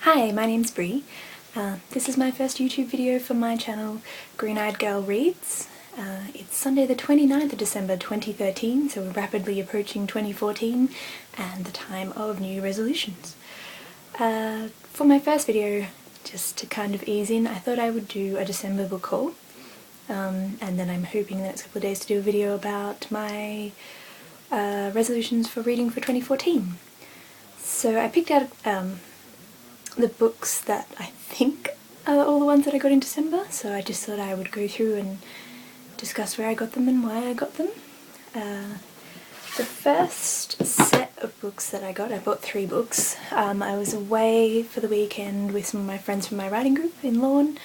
Hi, my name's Bree. This is my first YouTube video for my channel, Green Eyed Girl Reads. It's Sunday the 29th of December 2013, so we're rapidly approaching 2014 and the time of New Resolutions. For my first video, just to kind of ease in, I thought I would do a December book haul, and then I'm hoping in the next couple of days to do a video about my resolutions for reading for 2014. So I picked out the books that I think are all the ones that I got in December, so I just thought I would go through and discuss where I got them and why I got them. The first set of books that I bought 3 books. I was away for the weekend with some of my friends from my writing group in Lorne,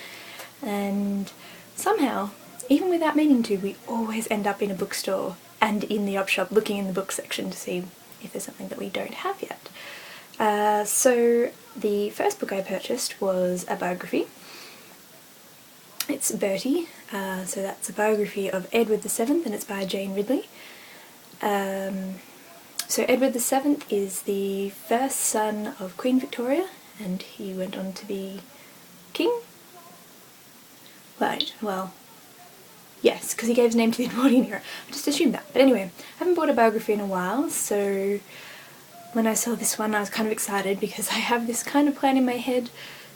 and somehow, even without meaning to, we always end up in a bookstore and in the op shop looking in the book section to see if there's something that we don't have yet. So the first book I purchased was a biography. It's Bertie, so that's a biography of Edward VII, and it's by Jane Ridley. So Edward VII is the first son of Queen Victoria, and he went on to be king? Right, well, yes, because he gave his name to the Edwardian era. I just assumed that. But anyway, I haven't bought a biography in a while, so when I saw this one I was kind of excited because I have this kind of plan in my head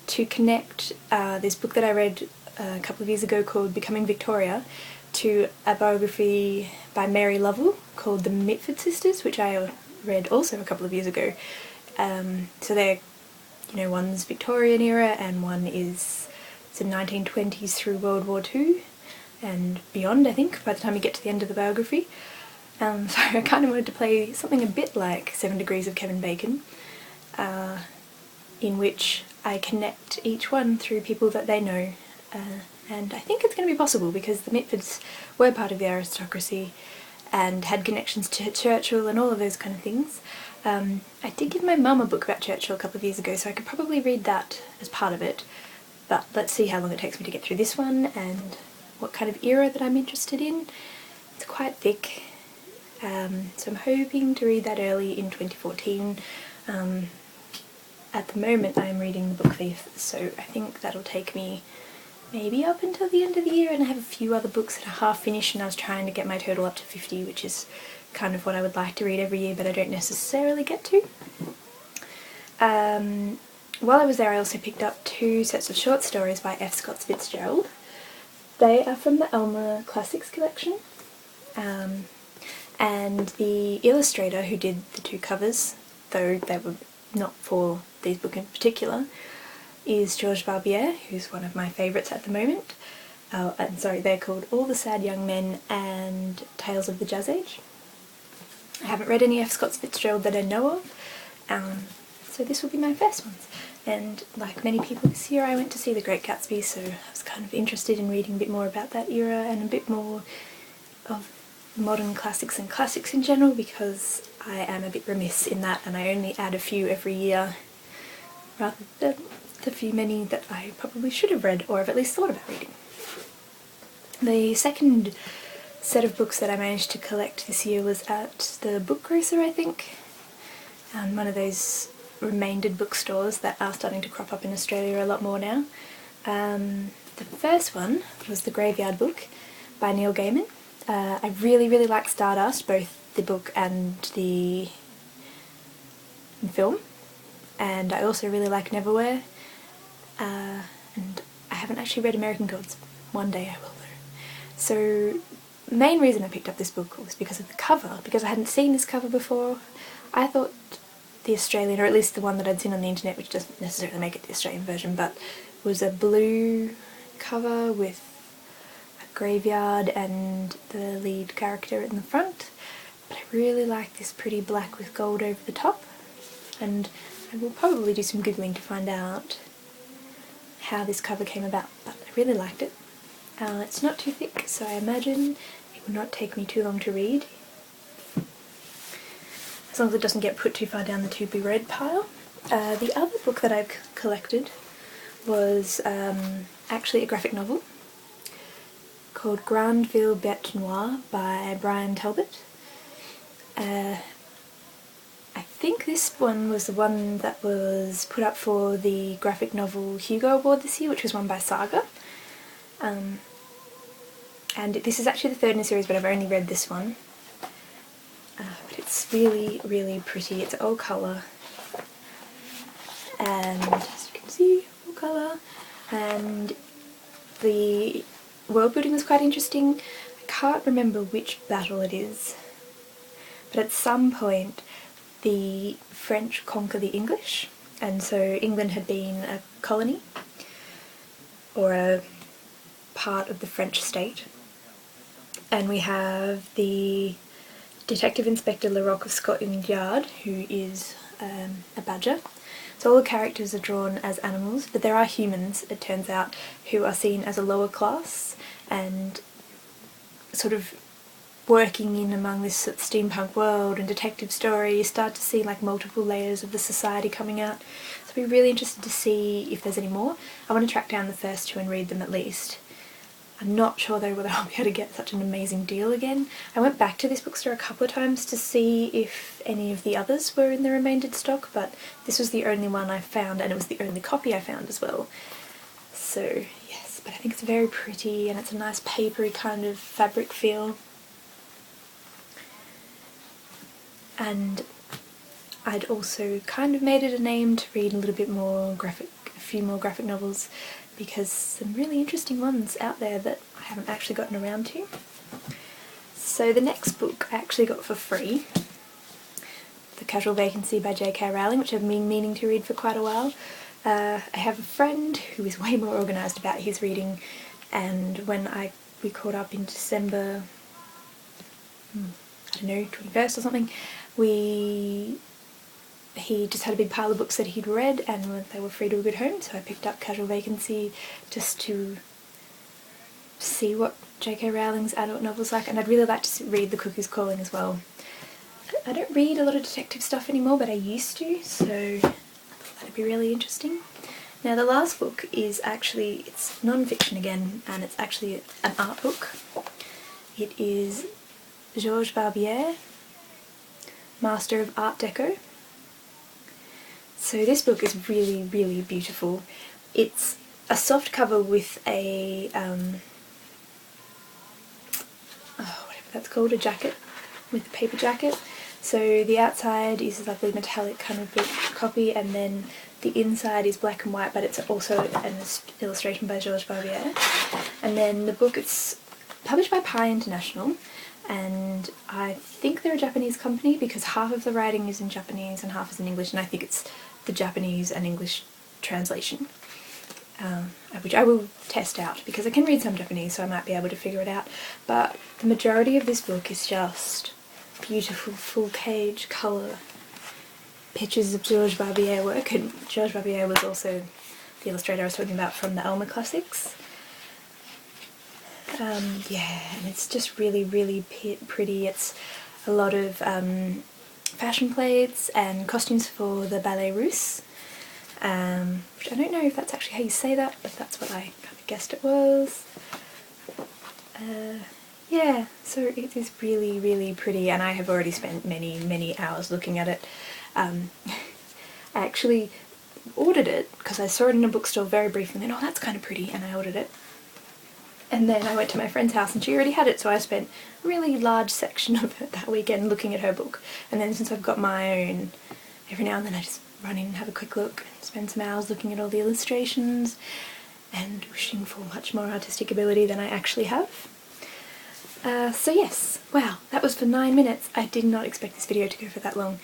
to connect this book that I read a couple of years ago called Becoming Victoria to a biography by Mary Lovell called The Mitford Sisters, which I read also a couple of years ago. So they're, one's Victorian era and one is the 1920s through World War II and beyond, I think, by the time you get to the end of the biography. So I kind of wanted to play something a bit like 7 Degrees of Kevin Bacon, in which I connect each one through people that they know, and I think it's going to be possible because the Mitfords were part of the aristocracy and had connections to Churchill and all of those kind of things. I did give my mum a book about Churchill a couple of years ago, so I could probably read that as part of it, but let's see how long it takes me to get through this one and what kind of era that I'm interested in. It's quite thick. So I'm hoping to read that early in 2014. At the moment I'm reading The Book Thief, so I think that'll take me maybe up until the end of the year, and I have a few other books that are half finished and I was trying to get my total up to 50, which is kind of what I would like to read every year but I don't necessarily get to. While I was there I also picked up 2 sets of short stories by F. Scott Fitzgerald. They are from the Alma Classics collection. And the illustrator who did the 2 covers, though they were not for these books in particular, is Georges Barbier, who's one of my favourites at the moment. And sorry, they're called All the Sad Young Men and Tales of the Jazz Age. I haven't read any F. Scott Fitzgerald that I know of, so this will be my first ones. And like many people this year I went to see The Great Gatsby, so I was kind of interested in reading a bit more about that era and a bit more of modern classics and classics in general, because I am a bit remiss in that and I only add a few every year rather than the many that I probably should have read or have at least thought about reading. The second set of books that I managed to collect this year was at the Book Grocer, I think, and one of those remaindered bookstores that are starting to crop up in Australia a lot more now. The first one was The Graveyard Book by Neil Gaiman. I really like Stardust, both the book and the film, and I also really like Neverwhere, and I haven't actually read American Gods. One day I will though. So the main reason I picked up this book was because of the cover, because I hadn't seen this cover before. I thought the Australian, or at least the one that I'd seen on the internet, which doesn't necessarily make it the Australian version, but was a blue cover with graveyard and the lead character in the front, but I really like this pretty black with gold over the top, and I will probably do some googling to find out how this cover came about, but I really liked it. It's not too thick, so I imagine it will not take me too long to read, as long as it doesn't get put too far down the to be read pile. The other book that I've collected was actually a graphic novel called Grandville Bête Noire by Brian Talbot. I think this one was the one that was put up for the graphic novel Hugo Award this year, which was won by Saga. And this is actually the third in the series, but I've only read this one. But it's really, really pretty. It's all colour, and as you can see, all colour, and the world building was quite interesting. I can't remember which battle it is, but at some point the French conquer the English, and so England had been a colony or a part of the French state, and we have the Detective Inspector Larocque of Scotland Yard, who is a badger. So all the characters are drawn as animals, but there are humans, it turns out, who are seen as a lower class and sort of working in among this sort of steampunk world and detective story. You start to see like multiple layers of the society coming out. So I'd be really interested to see if there's any more. I want to track down the first two and read them at least. I'm not sure though whether I'll be able to get such an amazing deal again. I went back to this bookstore a couple of times to see if any of the others were in the remaindered stock, but this was the only one I found, and it was the only copy I found as well. So yes, but I think it's very pretty and it's a nice papery kind of fabric feel. And I'd also kind of made it a name to read a little bit more a few more graphic novels, because some really interesting ones out there that I haven't actually gotten around to. So the next book I actually got for free, The Casual Vacancy by J.K. Rowling, which I've been meaning to read for quite a while. I have a friend who is way more organised about his reading, and when we caught up in December, I don't know, 21st or something, he just had a big pile of books that he'd read and they were free to a good home, so I picked up Casual Vacancy just to see what J.K. Rowling's adult novel's like, and I'd really like to read The Cuckoo's Calling as well. I don't read a lot of detective stuff anymore, but I used to, so I thought that'd be really interesting. Now the last book is actually, it's non-fiction again, and it's actually an art book. It is Georges Barbier, Master of Art Deco. So this book is really, really beautiful. It's a soft cover with a, whatever that's called, a jacket, with a paper jacket. So the outside is a lovely metallic kind of book copy, and then the inside is black and white, but it's also an illustration by Georges Barbier. And then the book, it's published by Pi International, and I think they're a Japanese company because half of the writing is in Japanese and half is in English, and I think it's the Japanese and English translation, which I will test out because I can read some Japanese, so I might be able to figure it out. But the majority of this book is just beautiful full page colour pictures of Georges Barbier work, and Georges Barbier was also the illustrator I was talking about from the Alma Classics. Yeah, and it's just really, really pretty. It's a lot of fashion plates and costumes for the Ballet Russe, which I don't know if that's actually how you say that, but that's what I kind of guessed it was. Yeah, so it is really, really pretty, and I have already spent many, many hours looking at it. I actually ordered it because I saw it in a bookstore very briefly, and then, oh, that's kind of pretty, and I ordered it. And then I went to my friend's house and she already had it, so I spent a really large section of it that weekend looking at her book. And then since I've got my own, every now and then I just run in and have a quick look and spend some hours looking at all the illustrations and wishing for much more artistic ability than I actually have. So yes, wow, that was for 9 minutes. I did not expect this video to go for that long.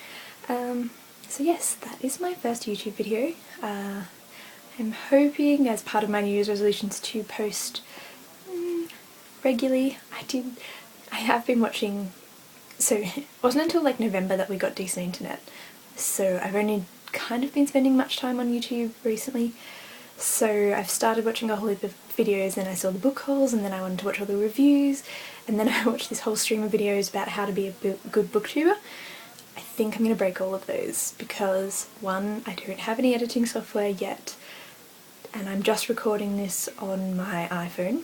So yes, that is my first YouTube video. I'm hoping as part of my New Year's resolutions to post regularly. I have been watching, so it wasn't until like November that we got decent internet, so I've only kind of been spending much time on YouTube recently. So I've started watching a whole heap of videos, and I saw the book hauls, and then I wanted to watch all the reviews, and then I watched this whole stream of videos about how to be a good booktuber. I think I'm going to break all of those because, one, I don't have any editing software yet, and I'm just recording this on my iPhone.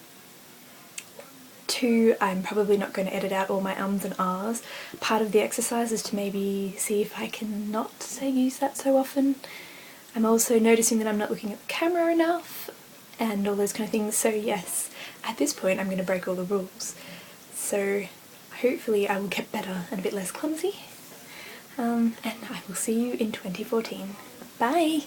2, I'm probably not going to edit out all my ums and ahs. Part of the exercise is to maybe see if I can not use that so often. I'm also noticing that I'm not looking at the camera enough and all those kind of things, so yes, at this point I'm going to break all the rules. So hopefully I will get better and a bit less clumsy, and I will see you in 2014. Bye!